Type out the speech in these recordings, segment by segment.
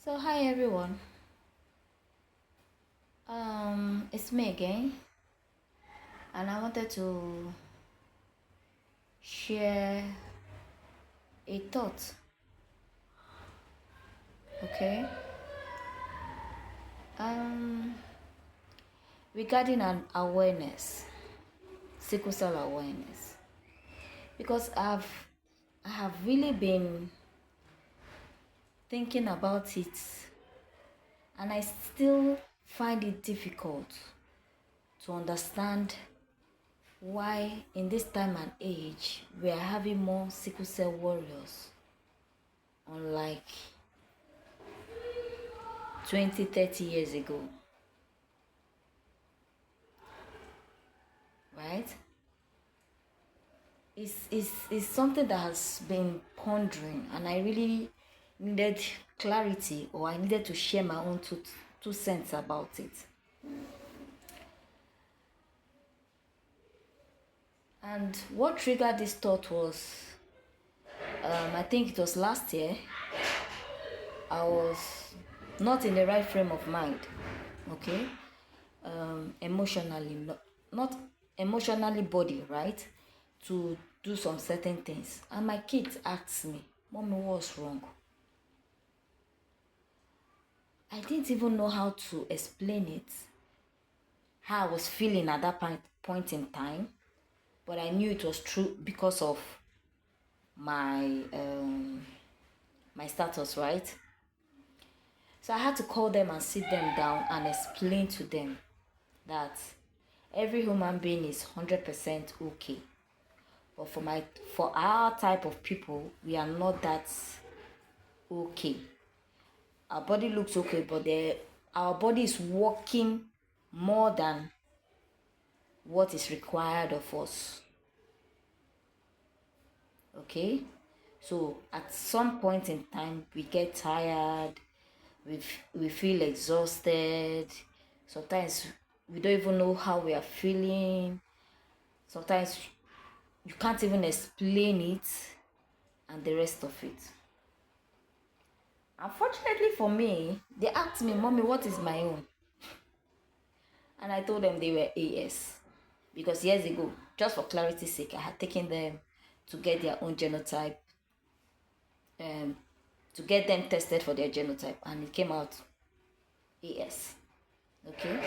So hi everyone. It's me again, and I wanted to share a thought. Okay. Um, Regarding an awareness, sickle cell awareness, because I have really been thinking about it, and I still find it difficult to understand why in this time and age we are having more sickle cell warriors, unlike 20, 30 years ago, right? It's something that has been pondering, and I really needed clarity, or I needed to share my own two cents about it. And what triggered this thought was, I think it was last year. I was not in the right frame of mind, okay? Emotionally, not emotionally body, right? To do some certain things. And my kids asked me, Mommy, what's wrong? I didn't even know how to explain it, how I was feeling at that point in time, but I knew it was true because of my my status, right? So I had to call them and sit them down and explain to them that every human being is 100% okay. But for our type of people, we are not that okay. Our body looks okay, but our body is working more than what is required of us. Okay, so at some point in time we get tired, we feel exhausted. Sometimes we don't even know how we are feeling. Sometimes you can't even explain it, and the rest of it. Unfortunately for me, they asked me, Mommy, what is my own? And I told them they were AS. Because years ago, just for clarity's sake, I had taken them to get their own genotype, to get them tested for their genotype, and it came out AS. Okay?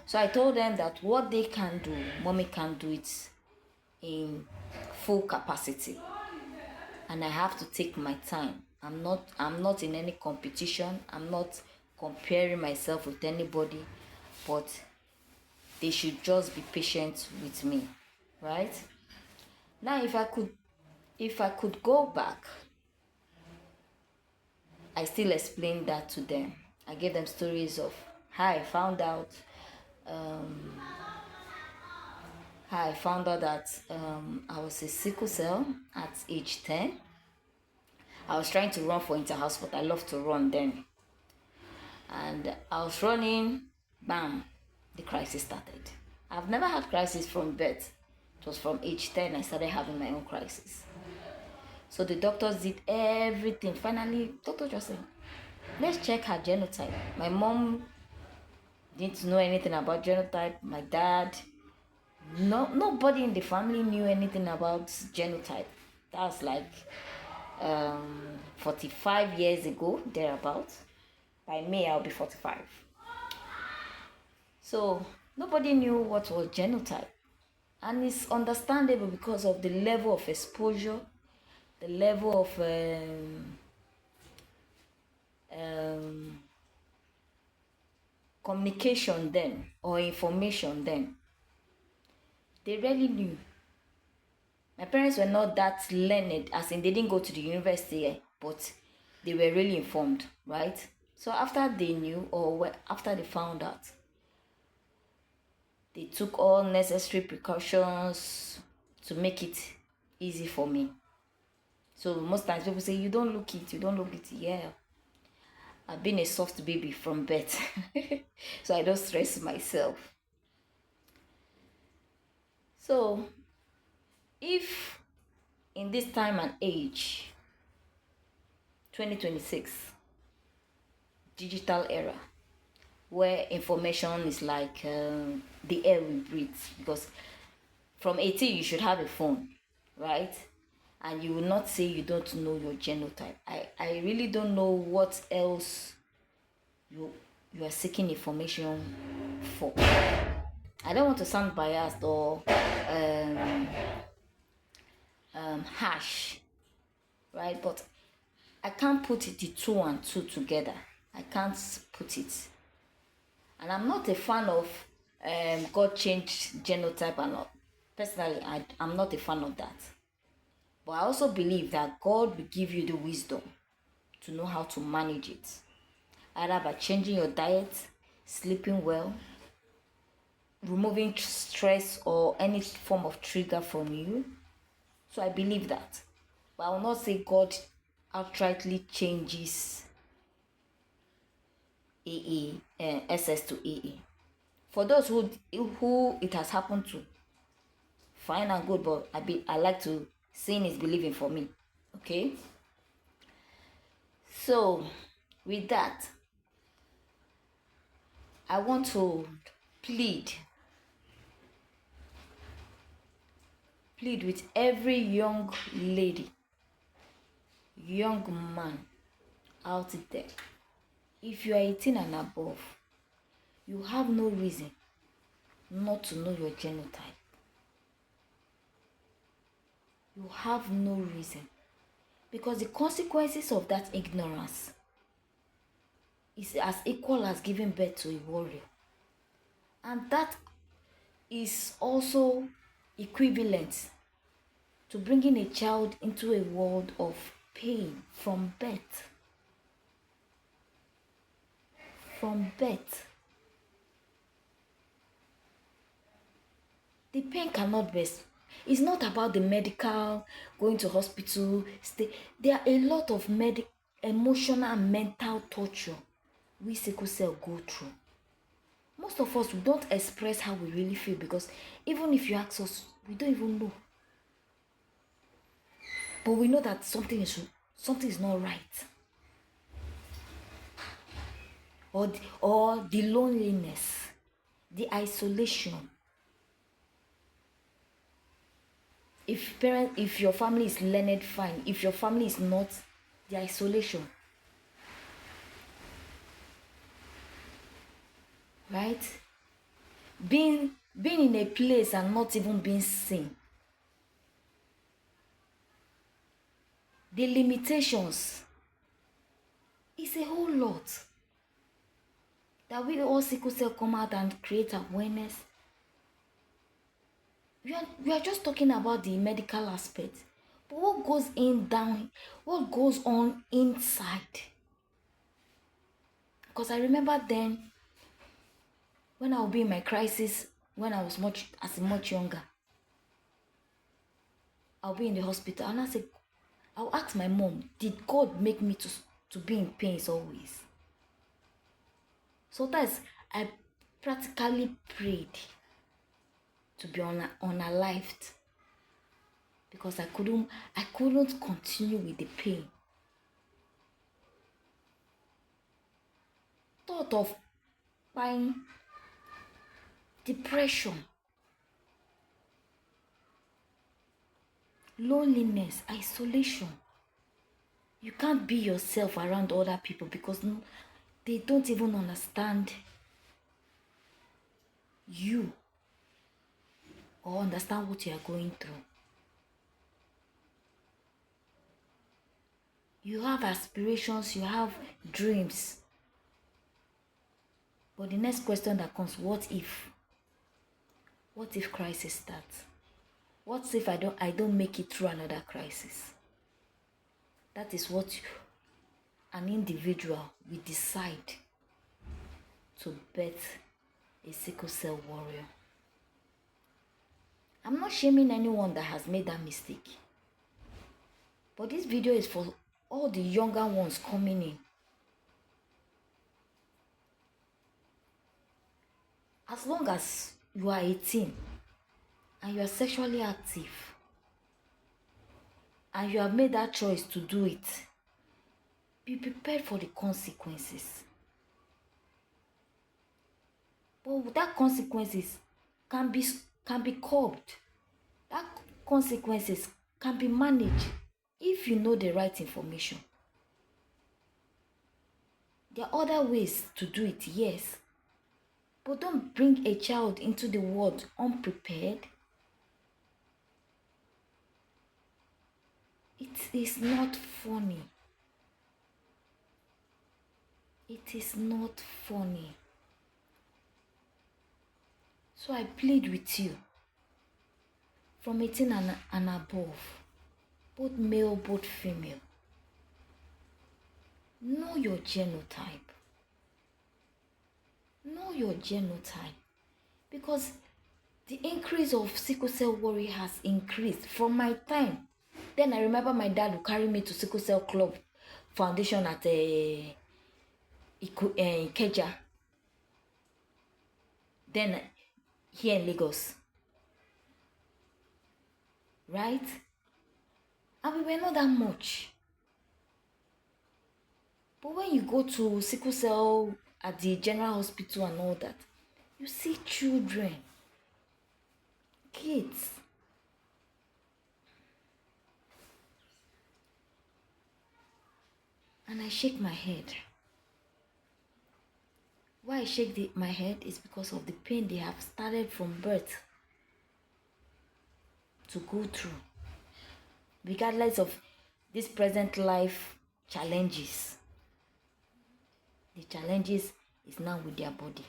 So I told them that what they can do, Mommy can do it in full capacity. And I have to take my time. I'm not in any competition. I'm not comparing myself with anybody, but they should just be patient with me, right? Now if I could go back, I still explained that to them. I gave them stories of how I found out that I was a sickle cell at age 10. I was trying to run for inter-house, but I love to run then. And I was running, bam, the crisis started. I've never had crisis from birth. It was from age 10 I started having my own crisis. So the doctors did everything. Finally, doctor just said, let's check her genotype. My mom didn't know anything about genotype. My dad, nobody in the family knew anything about genotype. That's like 45 years ago, thereabouts. By May, I'll be 45. So nobody knew what was genotype. And it's understandable because of the level of exposure, the level of communication then, or information then. They really knew. My parents were not that learned, as in they didn't go to the university, but they were really informed, right? So after they knew, or after they found out, they took all necessary precautions to make it easy for me. So most times people say, you don't look it, you don't look it. Yeah, I've been a soft baby from birth. So I don't stress myself. So if in this time and age, 2026, digital era where information is like the air we breathe. Because from 18, you should have a phone, right? And you will not say you don't know your genotype. I really don't know what else you you are seeking information for. I don't want to sound biased or harsh, right? But I can't put the two and two together. I can't put it. And I'm not a fan of God changed genotype and all. Personally, I'm not a fan of that. But I also believe that God will give you the wisdom to know how to manage it. Either by changing your diet, sleeping well, removing stress or any form of trigger from you. So I believe that. But I will not say God outrightly changes SS to AA. For those who it has happened to, fine and good, but I like to seeing is believing for me. Okay. So with that, I want to plead with every young lady, young man out there. If you are 18 and above, you have no reason not to know your genotype. You have no reason. Because the consequences of that ignorance is as equal as giving birth to a warrior. And that is also equivalent to bringing a child into a world of pain from birth. From birth. The pain cannot be. It's not about the medical, going to hospital, stay. There are a lot of emotional and mental torture we sickle cell go through. Most of us, we don't express how we really feel because even if you ask us, we don't even know. But we know that something is not right. Or the loneliness, the isolation. If your family is learned, fine. If your family is not, the isolation. Right? Being in a place and not even being seen. The limitations is a whole lot. That we all sickle cell come out and create awareness. We are just talking about the medical aspect. But what goes what goes on inside? Because I remember then, when I would be in my crisis, when I was much younger, I'll be in the hospital and I'll ask my mom, did God make me to be in pains always? Sometimes I practically prayed to be unalived because I couldn't continue with the pain. Thought of buying depression, loneliness, isolation. You can't be yourself around other people because they don't even understand you or understand what you are going through. You have aspirations, you have dreams. But the next question that comes, what if? What if crisis starts? What if I don't make it through another crisis? That is what an individual will decide to birth a sickle cell warrior. I'm not shaming anyone that has made that mistake. But this video is for all the younger ones coming in. As long as you are 18 and you are sexually active and you have made that choice to do it, be prepared for the consequences. But that consequences can be curbed. That consequences can be managed if you know the right information. There are other ways to do it, yes. But don't bring a child into the world unprepared. It is not funny. It is not funny. So I plead with you, from 18 and above, both male, both female, know your genotype. Know your genotype. Because the increase of sickle cell worry has increased from my time. Then I remember my dad would carry me to Sickle Cell Club Foundation at Ikeja. Then here in Lagos. Right? And we were not that much. But when you go to sickle cell at the general hospital and all that, you see children, kids. And I shake my head. Why I shake my head is because of the pain they have started from birth to go through. Regardless of this present life challenges. The challenges is now with their body.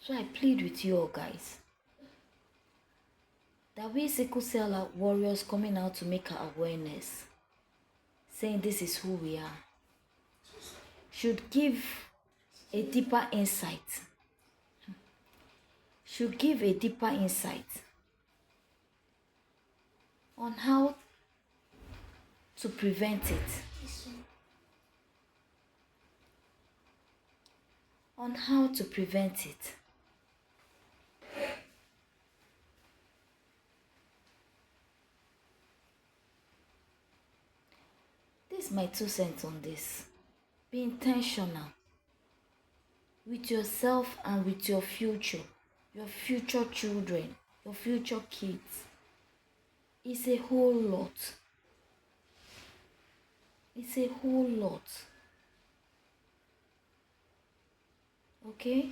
So I plead with you all guys, that we sickle cell warriors coming out to make our awareness, saying this is who we are, should give a deeper insight. Should give a deeper insight on how to prevent it. On how to prevent it. This is my 2 cents on this. Be intentional with yourself and with your future children, your future kids. It's a whole lot. It's a whole lot. Okay?